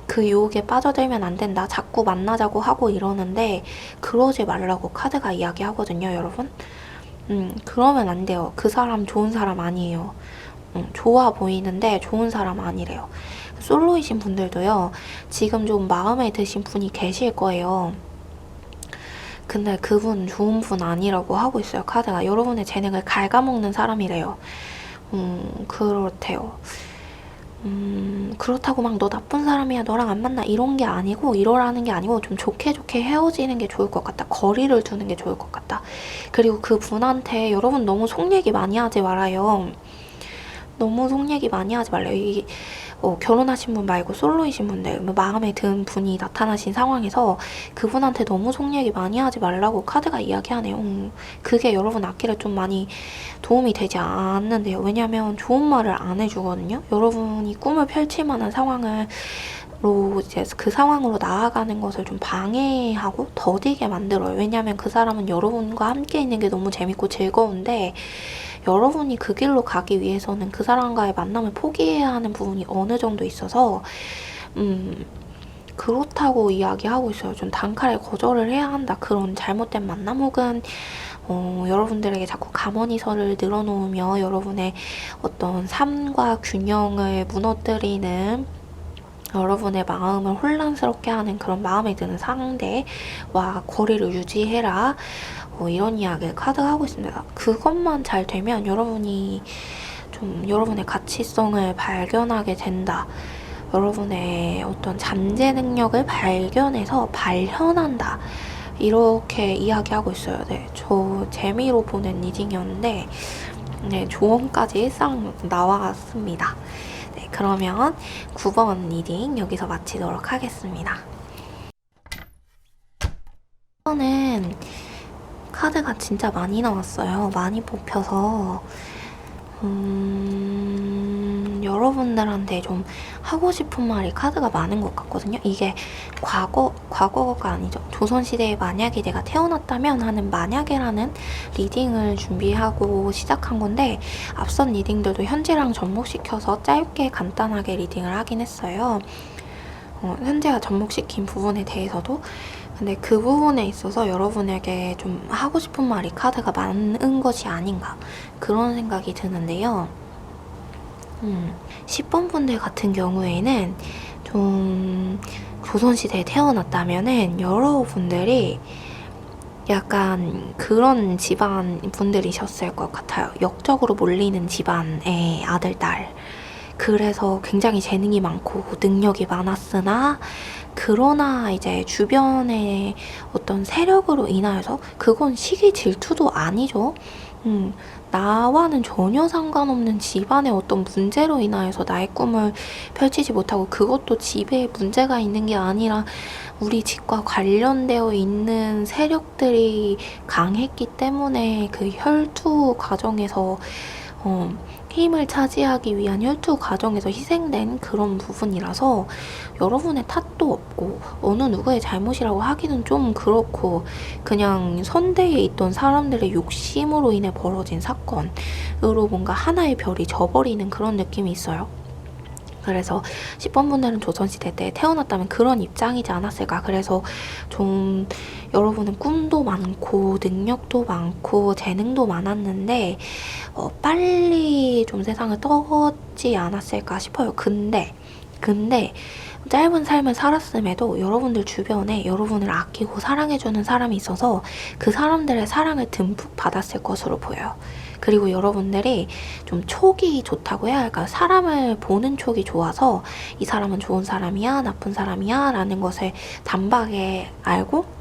그 유혹에 빠져들면 안 된다. 자꾸 만나자고 하고 이러는데 그러지 말라고 카드가 이야기하거든요, 여러분. 그러면 안 돼요. 그 사람 좋은 사람 아니에요. 좋아 보이는데 좋은 사람 아니래요. 솔로이신 분들도요, 지금 좀 마음에 드신 분이 계실 거예요. 근데 그분 좋은 분 아니라고 하고 있어요, 카드가. 여러분의 재능을 갉아먹는 사람이래요. 그렇대요. 그렇다고 막 너 나쁜 사람이야, 너랑 안 만나 이런 게 아니고, 이러라는 게 아니고 좀 좋게 좋게 헤어지는 게 좋을 것 같다. 거리를 두는 게 좋을 것 같다. 그리고 그 분한테 여러분 너무 속 얘기 많이 하지 말아요. 너무 속 얘기 많이 하지 말래요. 결혼하신 분 말고 솔로이신 분들, 마음에 든 분이 나타나신 상황에서 그분한테 너무 속 얘기 많이 하지 말라고 카드가 이야기하네요. 그게 여러분 앞길에 좀 많이 도움이 되지 않는데요. 왜냐면 좋은 말을 안 해주거든요. 여러분이 꿈을 펼칠 만한 상황을 이제 그 상황으로 나아가는 것을 좀 방해하고 더디게 만들어요. 왜냐면 그 사람은 여러분과 함께 있는 게 너무 재밌고 즐거운데 여러분이 그 길로 가기 위해서는 그 사람과의 만남을 포기해야 하는 부분이 어느 정도 있어서 그렇다고 이야기하고 있어요. 좀 단칼에 거절을 해야 한다. 그런 잘못된 만남 혹은 여러분들에게 자꾸 가머니설을 늘어놓으며 여러분의 어떤 삶과 균형을 무너뜨리는, 여러분의 마음을 혼란스럽게 하는 그런 마음에 드는 상대와 거리를 유지해라. 이런 이야기를 카드가 하고 있습니다. 그것만 잘 되면 여러분이 좀 여러분의 가치성을 발견하게 된다. 여러분의 어떤 잠재 능력을 발견해서 발현한다. 이렇게 이야기하고 있어요. 네, 저 재미로 보는 리딩이었는데 네, 조언까지 싹 나왔습니다. 네, 그러면 9번 리딩 여기서 마치도록 하겠습니다. 이거는 카드가 진짜 많이 나왔어요. 많이 뽑혀서 여러분들한테 좀 하고 싶은 말이 카드가 많은 것 같거든요. 이게 과거가 아니죠. 조선시대에 만약에 내가 태어났다면 하는 만약에라는 리딩을 준비하고 시작한 건데, 앞선 리딩들도 현재랑 접목시켜서 짧게 간단하게 리딩을 하긴 했어요. 현재가 접목시킨 부분에 대해서도. 근데 그 부분에 있어서 여러분에게 좀 하고 싶은 말이 카드가 많은 것이 아닌가, 그런 생각이 드는데요. 10번 분들 같은 경우에는 좀 조선시대에 태어났다면은 여러분들이 약간 그런 집안 분들이셨을 것 같아요. 역적으로 몰리는 집안의 아들, 딸. 그래서 굉장히 재능이 많고 능력이 많았으나 그러나 이제 주변의 어떤 세력으로 인하여서 그건 시기 질투도 아니죠. 음, 나와는 전혀 상관없는 집안의 어떤 문제로 인하여서 나의 꿈을 펼치지 못하고 그것도 집에 문제가 있는 게 아니라 우리 집과 관련되어 있는 세력들이 강했기 때문에 그 혈투 과정에서 힘을 차지하기 위한 혈투 과정에서 희생된 그런 부분이라서 여러분의 탓도 없고 어느 누구의 잘못이라고 하기는 좀 그렇고 그냥 선대에 있던 사람들의 욕심으로 인해 벌어진 사건으로 뭔가 하나의 별이 져버리는 그런 느낌이 있어요. 그래서 10번 분들은 조선시대 때 태어났다면 그런 입장이지 않았을까. 그래서 좀 여러분은 꿈도 많고 능력도 많고 재능도 많았는데 빨리 좀 세상을 떴지 않았을까 싶어요. 근데 짧은 삶을 살았음에도 여러분들 주변에 여러분을 아끼고 사랑해주는 사람이 있어서 그 사람들의 사랑을 듬뿍 받았을 것으로 보여요. 그리고 여러분들이 좀 촉이 좋다고 해야 할까요? 사람을 보는 촉이 좋아서 이 사람은 좋은 사람이야, 나쁜 사람이야 라는 것을 단박에 알고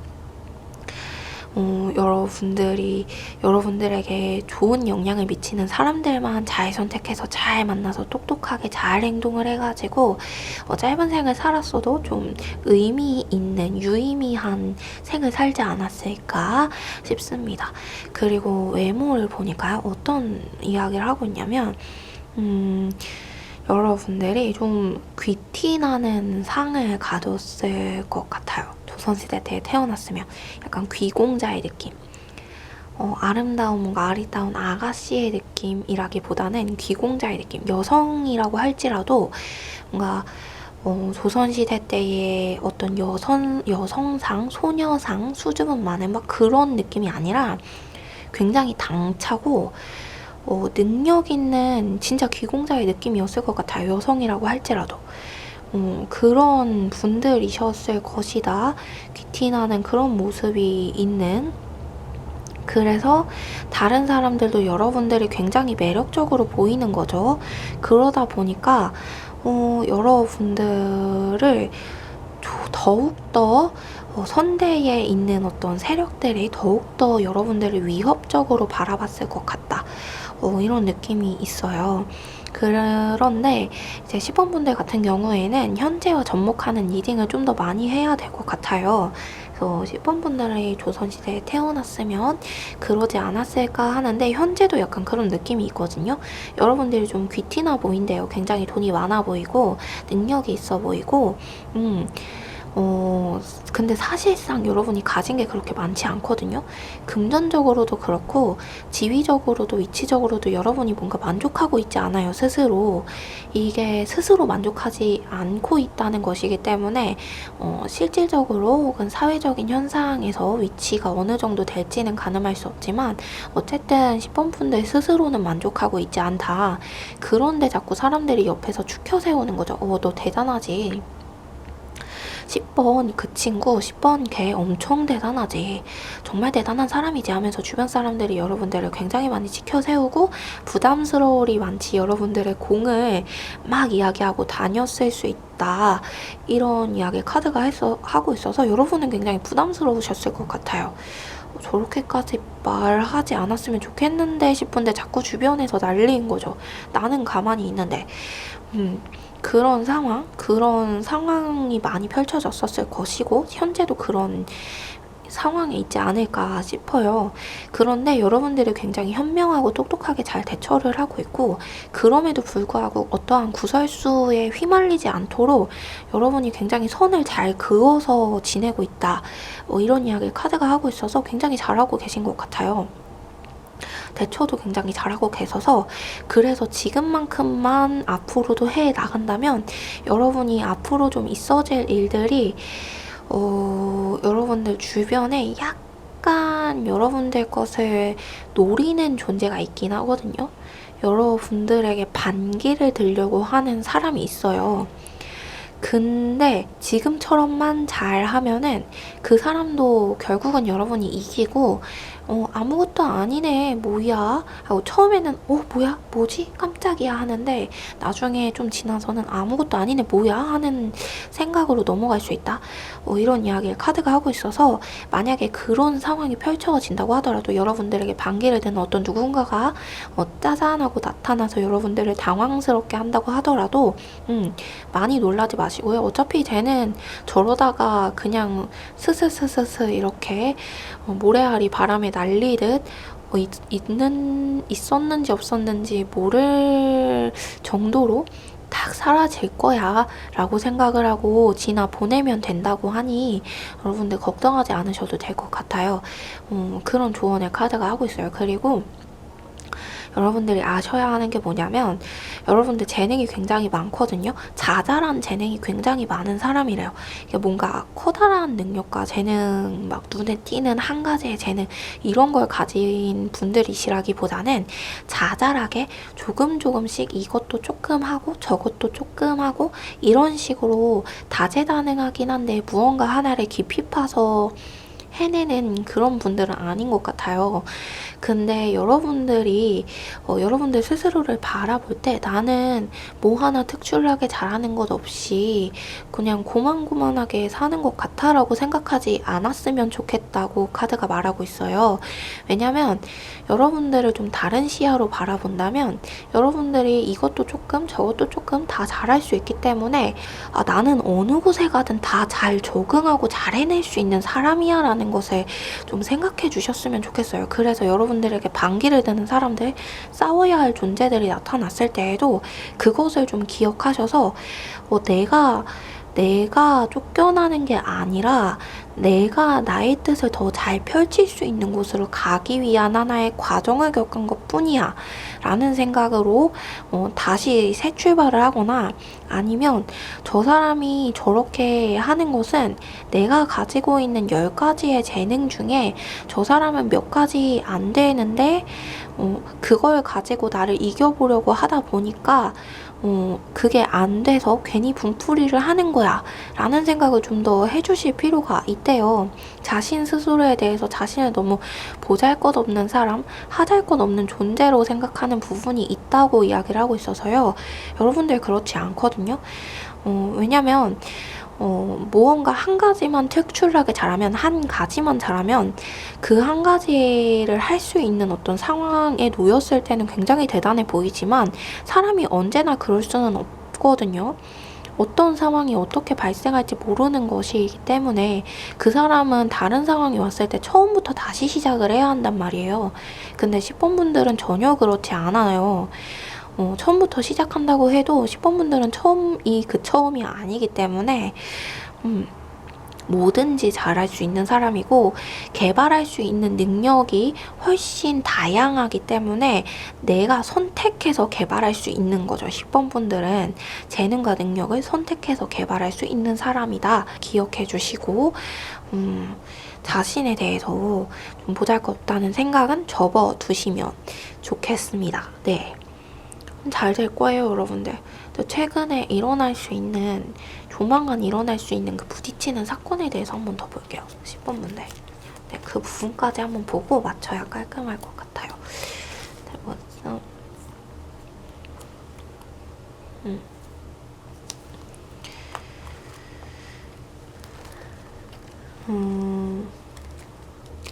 여러분들에게 좋은 영향을 미치는 사람들만 잘 선택해서 잘 만나서 똑똑하게 잘 행동을 해가지고 짧은 생을 살았어도 좀 의미 있는 유의미한 생을 살지 않았을까 싶습니다. 그리고 외모를 보니까요, 어떤 이야기를 하고 있냐면 여러분들이 좀 귀티나는 상을 가졌을 것 같아요. 조선시대 때 태어났으면 약간 귀공자의 느낌. 아름다운 뭔가 아리따운 아가씨의 느낌이라기보다는 귀공자의 느낌. 여성이라고 할지라도 뭔가 조선시대 때의 어떤 여성상, 소녀상, 수줍음 많은 막 그런 느낌이 아니라 굉장히 당차고 능력 있는 진짜 귀공자의 느낌이었을 것 같아요. 여성이라고 할지라도. 그런 분들이셨을 것이다. 귀티나는 그런 모습이 있는. 그래서 다른 사람들도 여러분들이 굉장히 매력적으로 보이는 거죠. 그러다 보니까 여러분들을 더욱더 선대에 있는 어떤 세력들이 더욱더 여러분들을 위협적으로 바라봤을 것 같다. 이런 느낌이 있어요. 그런데 이제 10번 분들 같은 경우에는 현재와 접목하는 리딩을 좀 더 많이 해야 될 것 같아요. 그래서 10번 분들이 조선시대에 태어났으면 그러지 않았을까 하는데 현재도 약간 그런 느낌이 있거든요. 여러분들이 좀 귀티나 보인대요. 굉장히 돈이 많아 보이고 능력이 있어 보이고 근데 사실상 여러분이 가진 게 그렇게 많지 않거든요. 금전적으로도 그렇고 지위적으로도 위치적으로도 여러분이 뭔가 만족하고 있지 않아요. 스스로. 이게 스스로 만족하지 않고 있다는 것이기 때문에 실질적으로 혹은 사회적인 현상에서 위치가 어느 정도 될지는 가늠할 수 없지만 어쨌든 10번 분들 스스로는 만족하고 있지 않다. 그런데 자꾸 사람들이 옆에서 추켜 세우는 거죠. 너 대단하지. 10번 그 친구 10번 걔 엄청 대단하지, 정말 대단한 사람이지 하면서 주변 사람들이 여러분들을 굉장히 많이 지켜세우고 부담스러울이 많지 여러분들의 공을 막 이야기하고 다녔을 수 있다, 이런 이야기 카드가 하고 있어서 여러분은 굉장히 부담스러우셨을 것 같아요. 저렇게까지 말하지 않았으면 좋겠는데 싶은데 자꾸 주변에서 난리인 거죠. 나는 가만히 있는데. 그런 상황이 많이 펼쳐졌었을 것이고 현재도 그런 상황에 있지 않을까 싶어요. 그런데 여러분들이 굉장히 현명하고 똑똑하게 잘 대처를 하고 있고 그럼에도 불구하고 어떠한 구설수에 휘말리지 않도록 여러분이 굉장히 선을 잘 그어서 지내고 있다, 이런 이야기를 카드가 하고 있어서 굉장히 잘하고 계신 것 같아요. 대처도 굉장히 잘하고 계셔서 그래서 지금만큼만 앞으로도 해 나간다면 여러분이 앞으로 좀 있어질 일들이 여러분들 주변에 약간 여러분들 것을 노리는 존재가 있긴 하거든요. 여러분들에게 반기를 들려고 하는 사람이 있어요. 근데 지금처럼만 잘 하면은 그 사람도 결국은 여러분이 이기고 아무것도 아니네 뭐야 하고 처음에는 뭐야 뭐지 깜짝이야 하는데 나중에 좀 지나서는 아무것도 아니네 뭐야 하는 생각으로 넘어갈 수 있다. 이런 이야기를 카드가 하고 있어서 만약에 그런 상황이 펼쳐진다고 하더라도 여러분들에게 반기를 드는 어떤 누군가가 짜잔 하고 나타나서 여러분들을 당황스럽게 한다고 하더라도 많이 놀라지 마시고요. 어차피 쟤는 저러다가 그냥 스스스스스 이렇게 모래알이 바람에 날리듯 있었는지 없었는지 모를 정도로 딱 사라질 거야 라고 생각을 하고 지나 보내면 된다고 하니 여러분들 걱정하지 않으셔도 될 것 같아요. 그런 조언을 카드가 하고 있어요. 그리고 여러분들이 아셔야 하는 게 뭐냐면 여러분들 재능이 굉장히 많거든요. 자잘한 재능이 굉장히 많은 사람이래요. 이게 뭔가 커다란 능력과 재능, 막 눈에 띄는 한 가지의 재능 이런 걸 가진 분들이시라기보다는 자잘하게 조금씩 이것도 조금 하고 저것도 조금 하고 이런 식으로 다재다능하긴 한데 무언가 하나를 깊이 파서 해내는 그런 분들은 아닌 것 같아요. 근데 여러분들이 여러분들 스스로를 바라볼 때 나는 뭐 하나 특출나게 잘하는 것 없이 그냥 고만고만하게 사는 것 같아 라고 생각하지 않았으면 좋겠다고 카드가 말하고 있어요. 왜냐면 여러분들을 좀 다른 시야로 바라본다면 여러분들이 이것도 조금 저것도 조금 다 잘할 수 있기 때문에 나는 어느 곳에 가든 다 잘 적응하고 잘 해낼 수 있는 사람이야 라는 것을 좀 생각해 주셨으면 좋겠어요. 그래서 여러분들에게 반기를 드는 사람들, 싸워야 할 존재들이 나타났을 때에도 그것을 좀 기억하셔서 내가 쫓겨나는 게 아니라 내가 나의 뜻을 더 잘 펼칠 수 있는 곳으로 가기 위한 하나의 과정을 겪은 것 뿐이야 라는 생각으로 다시 새 출발을 하거나 아니면 저 사람이 저렇게 하는 것은 내가 가지고 있는 10가지의 재능 중에 저 사람은 몇 가지 안 되는데 그걸 가지고 나를 이겨보려고 하다 보니까 그게 안 돼서 괜히 분풀이를 하는 거야 라는 생각을 좀 더 해주실 필요가 있대요. 자신 스스로에 대해서 자신을 너무 보잘것없는 사람, 하잘것없는 존재로 생각하는 부분이 있다고 이야기를 하고 있어서요. 여러분들 그렇지 않거든요. 왜냐면 무언가 한 가지만 특출나게 잘하면 한 가지만 잘하면 그 한 가지를 할 수 있는 어떤 상황에 놓였을 때는 굉장히 대단해 보이지만 사람이 언제나 그럴 수는 없거든요. 어떤 상황이 어떻게 발생할지 모르는 것이기 때문에 그 사람은 다른 상황이 왔을 때 처음부터 다시 시작을 해야 한단 말이에요. 근데 10번 분들은 전혀 그렇지 않아요. 처음부터 시작한다고 해도 10번 분들은 처음이 아니기 때문에 뭐든지 잘할 수 있는 사람이고 개발할 수 있는 능력이 훨씬 다양하기 때문에 내가 선택해서 개발할 수 있는 거죠. 10번 분들은 재능과 능력을 선택해서 개발할 수 있는 사람이다. 기억해 주시고 자신에 대해서 좀 보잘것없다는 생각은 접어두시면 좋겠습니다. 네. 잘 될 거예요, 여러분들. 최근에 조만간 일어날 수 있는 그 부딪히는 사건에 대해서 한번 더 볼게요. 10번 분들. 네, 그 부분까지 한번 보고 맞춰야 깔끔할 것 같아요. 네, 뭐죠?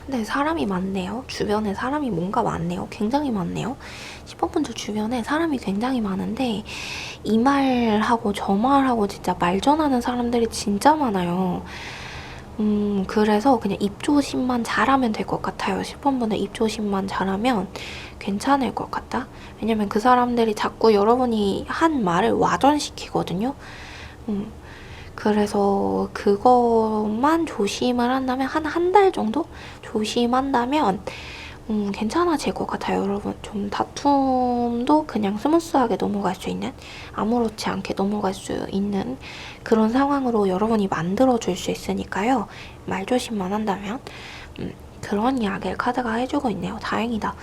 근데 사람이 많네요. 주변에 사람이 뭔가 많네요. 굉장히 많네요. 10번 분들 주변에 사람이 굉장히 많은데 이 말하고 저 말하고 진짜 말전하는 사람들이 진짜 많아요. 그래서 그냥 입조심만 잘하면 될 것 같아요. 10번 분들 입조심만 잘하면 괜찮을 것 같다. 왜냐면 그 사람들이 자꾸 여러분이 한 말을 와전시키거든요. 그래서 그것만 조심을 한다면 한 달 정도 조심한다면 괜찮아질 것 같아요. 여러분 좀 다툼도 그냥 스무스하게 넘어갈 수 있는 아무렇지 않게 넘어갈 수 있는 그런 상황으로 여러분이 만들어줄 수 있으니까요. 말조심만 한다면 그런 이야기를 카드가 해주고 있네요. 다행이다.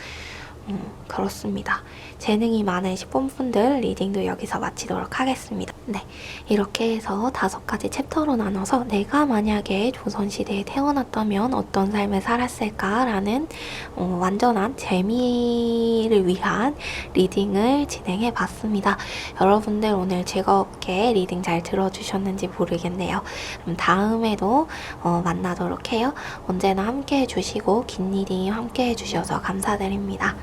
그렇습니다. 재능이 많으신 뽐분들 리딩도 여기서 마치도록 하겠습니다. 네, 이렇게 해서 5가지 챕터로 나눠서 내가 만약에 조선시대에 태어났다면 어떤 삶을 살았을까라는 완전한 재미를 위한 리딩을 진행해 봤습니다. 여러분들 오늘 즐겁게 리딩 잘 들어주셨는지 모르겠네요. 그럼 다음에도 만나도록 해요. 언제나 함께 해주시고 긴 리딩 함께 해주셔서 감사드립니다.